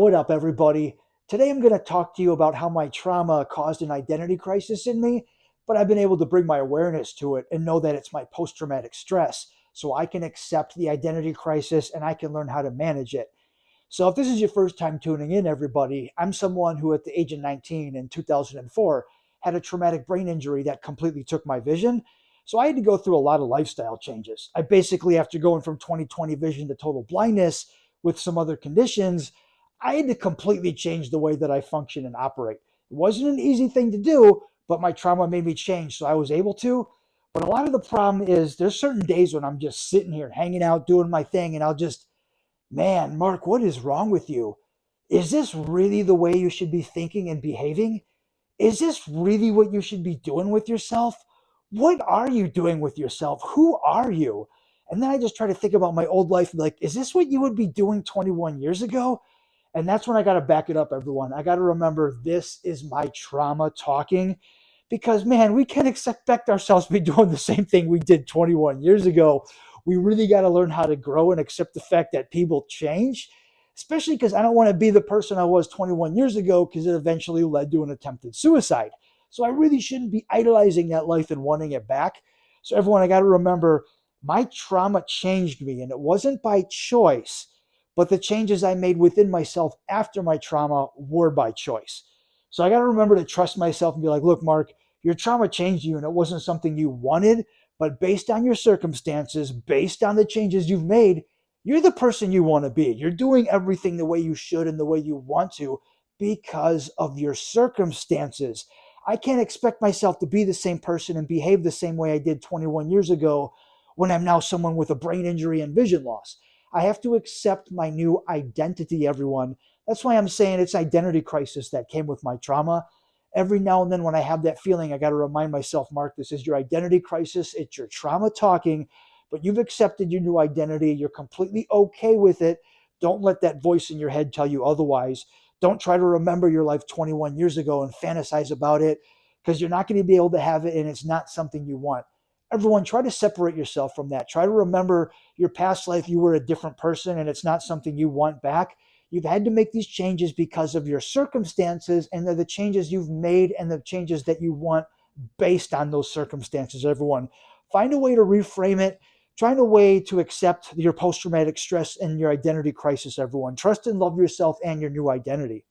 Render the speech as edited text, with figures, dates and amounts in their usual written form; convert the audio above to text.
What up, everybody? Today I'm going to talk to you about how my trauma caused an identity crisis in me, but I've been able to bring my awareness to it and know that it's my post traumatic stress so I can accept the identity crisis and I can learn how to manage it. So, if this is your first time tuning in, everybody, I'm someone who, at the age of 19 in 2004, had a traumatic brain injury that completely took my vision. So, I had to go through a lot of lifestyle changes. I basically, after going from 20/20 vision to total blindness with some other conditions, I had to completely change the way that I function and operate. It wasn't an easy thing to do, but my trauma made me change, so I was able to. But a lot of the problem is there's certain days when I'm just sitting here hanging out, doing my thing, and I'll just, man, Mark, what is wrong with you? Is this really the way you should be thinking and behaving? Is this really what you should be doing with yourself? What are you doing with yourself? Who are you? And then I just try to think about my old life and be like, is this what you would be doing 21 years ago? And that's when I got to back it up, everyone. I got to remember this is my trauma talking because, man, we can't expect ourselves to be doing the same thing we did 21 years ago. We really got to learn how to grow and accept the fact that people change, especially because I don't want to be the person I was 21 years ago because it eventually led to an attempted suicide. So I really shouldn't be idolizing that life and wanting it back. So, everyone, I got to remember my trauma changed me, and it wasn't by choice, but the changes I made within myself after my trauma were by choice. So I got to remember to trust myself and be like, look, Mark, your trauma changed you and it wasn't something you wanted, but based on your circumstances, based on the changes you've made, you're the person you want to be. You're doing everything the way you should and the way you want to because of your circumstances. I can't expect myself to be the same person and behave the same way I did 21 years ago when I'm now someone with a brain injury and vision loss. I have to accept my new identity, everyone. That's why I'm saying it's identity crisis that came with my trauma. Every now and then when I have that feeling, I got to remind myself, Mark, this is your identity crisis. It's your trauma talking, but you've accepted your new identity. You're completely okay with it. Don't let that voice in your head tell you otherwise. Don't try to remember your life 21 years ago and fantasize about it because you're not going to be able to have it and it's not something you want. Everyone, try to separate yourself from that. Try to remember your past life, you were a different person and it's not something you want back. You've had to make these changes because of your circumstances, and they're the changes you've made and the changes that you want based on those circumstances. Everyone, find a way to reframe it. Find a way to accept your post traumatic stress and your identity crisis. Everyone, trust and love yourself and your new identity.